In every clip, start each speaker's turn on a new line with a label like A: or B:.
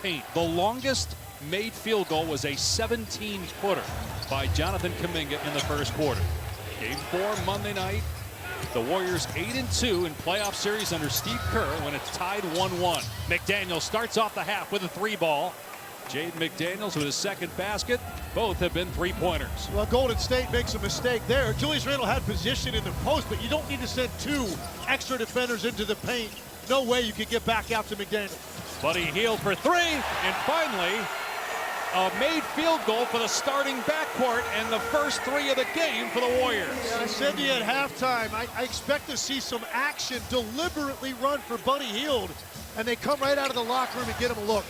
A: paint. The longest made field goal was a 17-footer by Jonathan Kuminga in the first quarter. Game 4 Monday night. The Warriors 8-2 in playoff series under Steve Kerr when it's tied 1-1. McDaniels starts off the half with a 3-ball. Jaden McDaniels with his second basket. Both have been 3-pointers.
B: Well, Golden State makes a mistake there. Julius Randle had position in the post, but you don't need to send 2 extra defenders into the paint. No way you could get back out to McDaniels.
A: Buddy Hield for 3, and finally a made field goal for the starting backcourt and the first 3 of the game for the Warriors.
B: Yeah, I said to you at halftime, I expect to see some action deliberately run for Buddy Hield, and they come right out of the locker room and get him a look.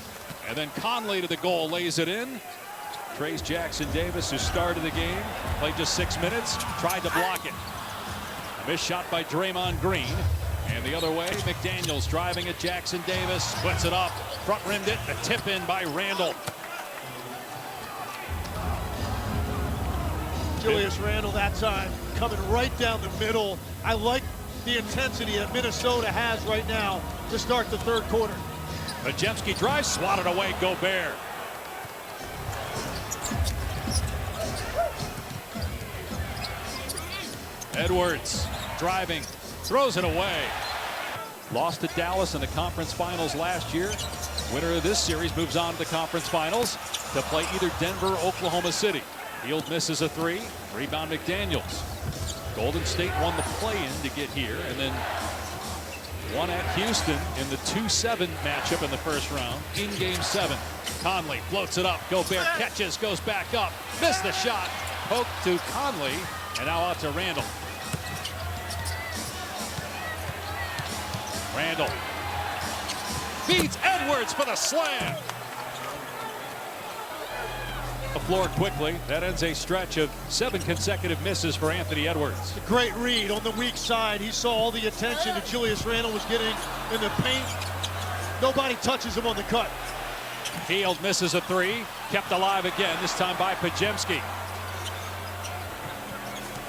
A: And then Conley to the goal, lays it in. Trace Jackson-Davis, who started the game, played just 6 minutes, tried to block it. A missed shot by Draymond Green. And the other way, McDaniels driving at Jackson-Davis, splits it up, front rimmed it, a tip in by Randle.
B: Julius Randle that time coming right down the middle. I like the intensity that Minnesota has right now to start the third quarter.
A: Podziemski drives, swatted away, Gobert. Edwards driving, throws it away. Lost to Dallas in the conference finals last year. Winner of this series moves on to the conference finals to play either Denver or Oklahoma City. Hield misses a 3. Rebound McDaniels. Golden State won the play-in to get here and then won at Houston in the 2-7 matchup in the first round in Game 7. Conley floats it up. Gobert catches, goes back up. Missed the shot. Poke to Conley and now out to Randle. Randle beats Edwards for the slam. The floor quickly. That ends a stretch of 7 consecutive misses for Anthony Edwards.
B: A great read on the weak side. He saw all the attention that Julius Randle was getting in the paint. Nobody touches him on the cut.
A: Hield misses a 3. Kept alive again, this time by Podziemski.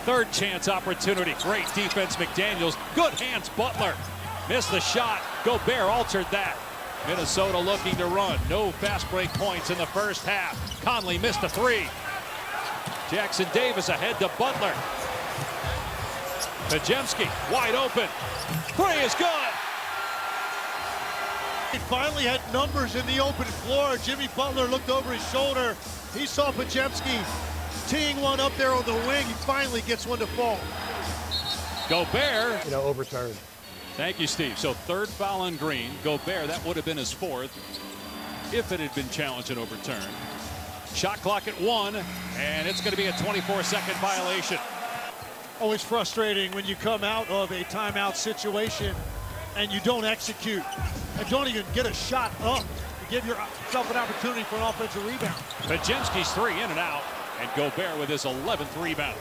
A: Third chance opportunity. Great defense, McDaniels. Good hands, Butler. Missed the shot. Gobert altered that. Minnesota looking to run. No fast break points in the first half. Conley missed a 3. Jackson-Davis ahead to Butler. Podziemski wide open. 3 is good.
B: He finally had numbers in the open floor. Jimmy Butler looked over his shoulder. He saw Podziemski teeing one up there on the wing. He finally gets one to fall.
A: Gobert.
C: Overturned.
A: Thank you, Steve. So third foul on Green. Gobert, that would have been his 4th if it had been challenged and overturned. Shot clock at 1, and it's going to be a 24-second violation.
B: Always frustrating when you come out of a timeout situation and you don't execute and don't even get a shot up to give yourself an opportunity for an offensive rebound.
A: Podziemski's 3 in and out, and Gobert with his 11th rebound.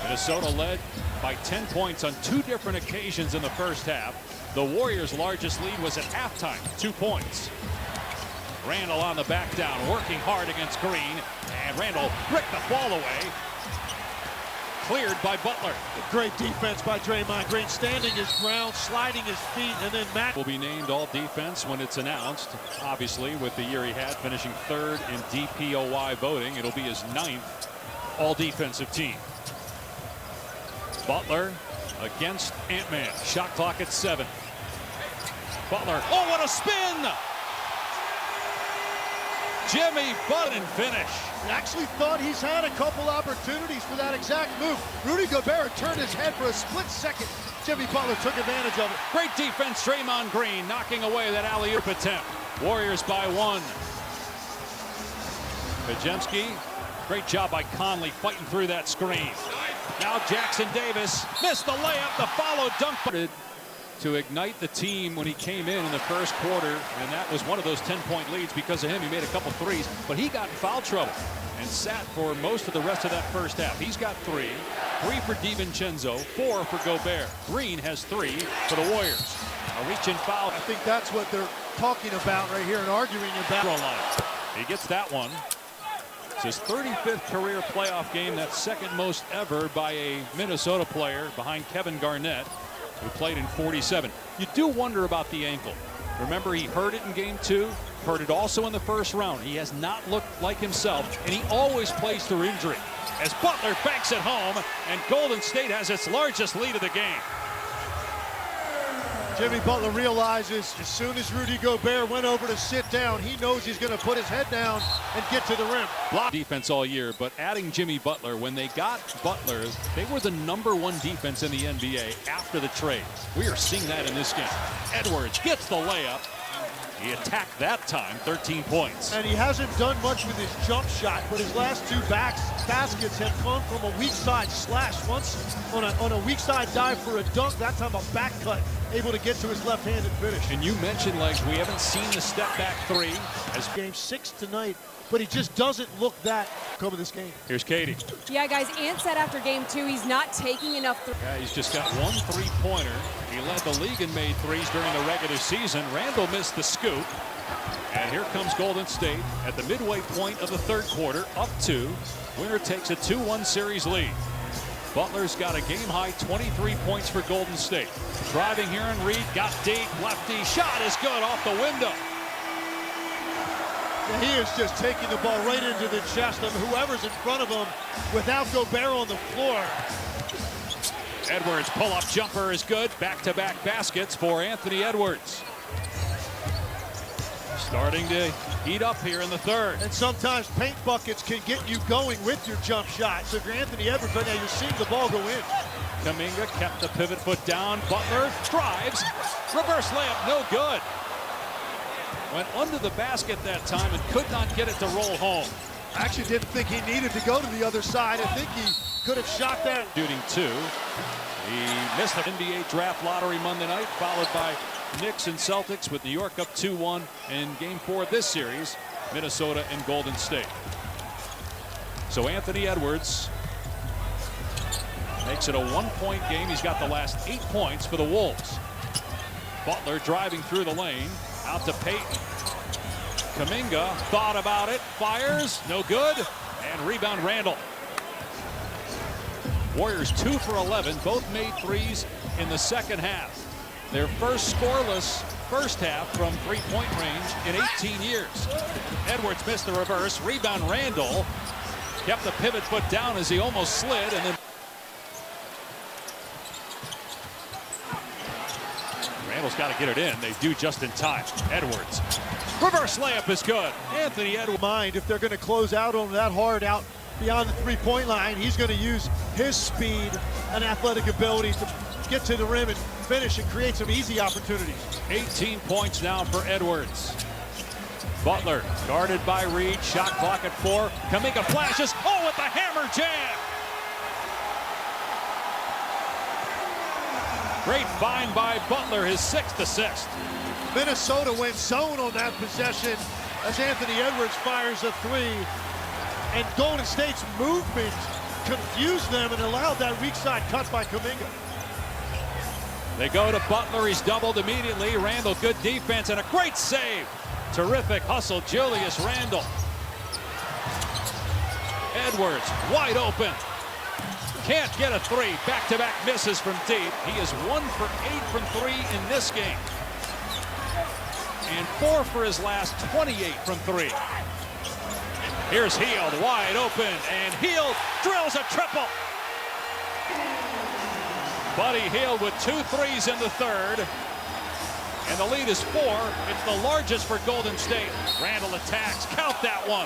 A: Minnesota led by 10 points on 2 different occasions in the first half. The Warriors' largest lead was at halftime, 2 points. Randle on the back down, working hard against Green, and Randle bricked the ball away. Cleared by Butler.
B: Great defense by Draymond Green, standing his ground, sliding his feet, and then Matt
A: will be named all defense when it's announced. Obviously, with the year he had, finishing 3rd in DPOY voting, it'll be his 9th all defensive team. Butler against Ant-Man. Shot clock at 7. Butler, oh, what a spin! Jimmy Butler finish.
B: I actually thought he's had a couple opportunities for that exact move. Rudy Gobert turned his head for a split second. Jimmy Butler took advantage of it.
A: Great defense, Draymond Green knocking away that alley-oop attempt. Warriors by 1. Podziemski, great job by Conley fighting through that screen. Now Jackson-Davis missed the layup, the follow dunk. To ignite the team when he came in the first quarter, and that was one of those 10-point leads. Because of him, he made a couple 3s, but he got in foul trouble and sat for most of the rest of that first half. He's got 3 for DiVincenzo, 4 for Gobert. Green has 3 for the Warriors. A reach and foul.
B: I think that's what they're talking about right here and arguing about.
A: He gets that one. It's his 35th career playoff game. That's second most ever by a Minnesota player behind Kevin Garnett, who played in 47. You do wonder about the ankle. Remember, he heard it in game 2, heard it also in the first round. He has not looked like himself, and he always plays through injury. As Butler banks it home, and Golden State has its largest lead of the game.
B: Jimmy Butler realizes as soon as Rudy Gobert went over to sit down, he knows he's going to put his head down and get to the rim.
A: Block defense all year, but adding Jimmy Butler, when they got Butler, they were the #1 defense in the NBA after the trade. We are seeing that in this game. Edwards gets the layup. He attacked that time, 13 points.
B: And he hasn't done much with his jump shot, but his last 2 baskets have come from a weak side slash. Once on a weak side dive for a dunk, that time a back cut, able to get to his left-handed finish.
A: And you mentioned, like, we haven't seen the step back 3. As
B: game 6 tonight, but he just doesn't look that come of this game.
A: Here's Katie.
C: Yeah, guys, Ant said after game 2 he's not taking enough.
A: Yeah, he's just got 1 3-pointer. He led the league in made threes during the regular season. Randall missed the scoop. And here comes Golden State at the midway point of the 3rd quarter, up 2. Winner takes a 2-1 series lead. Butler's got a game-high 23 points for Golden State. Driving here, and Reed got deep, lefty, shot is good off the window.
B: And he is just taking the ball right into the chest of whoever's in front of him without Gobert on the floor.
A: Edwards' pull-up jumper is good. Back-to-back baskets for Anthony Edwards. Starting to heat up here in the 3rd.
B: And sometimes paint buckets can get you going with your jump shot. So if you're Anthony Edwards right now, you're seeing the ball go in.
A: Kuminga kept the pivot foot down. Butler drives. Reverse layup, no good. Went under the basket that time and could not get it to roll home.
B: I actually didn't think he needed to go to the other side. I think he could have shot that.
A: Shooting 2. He missed the NBA draft lottery Monday night, followed by Knicks and Celtics, with New York up 2-1 in game 4 of this series, Minnesota and Golden State. So Anthony Edwards makes it a 1-point game. He's got the last 8 points for the Wolves. Butler driving through the lane, out to Payton. Kuminga thought about it, fires, no good, and rebound Randall. Warriors 2 for 11, both made threes in the 2nd half. Their first scoreless first half from 3-point range in 18 years. Edwards missed the reverse, rebound Randall. Kept the pivot foot down as he almost slid, and then Randall's got to get it in. They do just in time. Edwards. Reverse layup is good. Anthony Edwards.
B: Mind if they're going to close out on that hard out beyond the 3-point line, he's going to use his speed and athletic ability to get to the rim and finish and create some easy opportunities.
A: 18 points now for Edwards. Butler guarded by Reed. Shot clock at 4. Kuminga flashes. Oh, with the hammer jam. Great find by Butler, his 6th assist.
B: Minnesota went zone on that possession as Anthony Edwards fires a 3. And Golden State's movement confused them and allowed that weak side cut by Kuminga.
A: They go to Butler. He's doubled immediately. Randall, good defense and a great save. Terrific hustle, Julius Randall. Edwards wide open. Can't get a 3. Back-to-back misses from deep. He is 1 for 8 from 3 in this game. And 4 for his last 28 from 3. Here's Hield wide open, and Hield drills a triple. Buddy Hield with 2 threes in the 3rd. And the lead is 4. It's the largest for Golden State. Randall attacks. Count that one.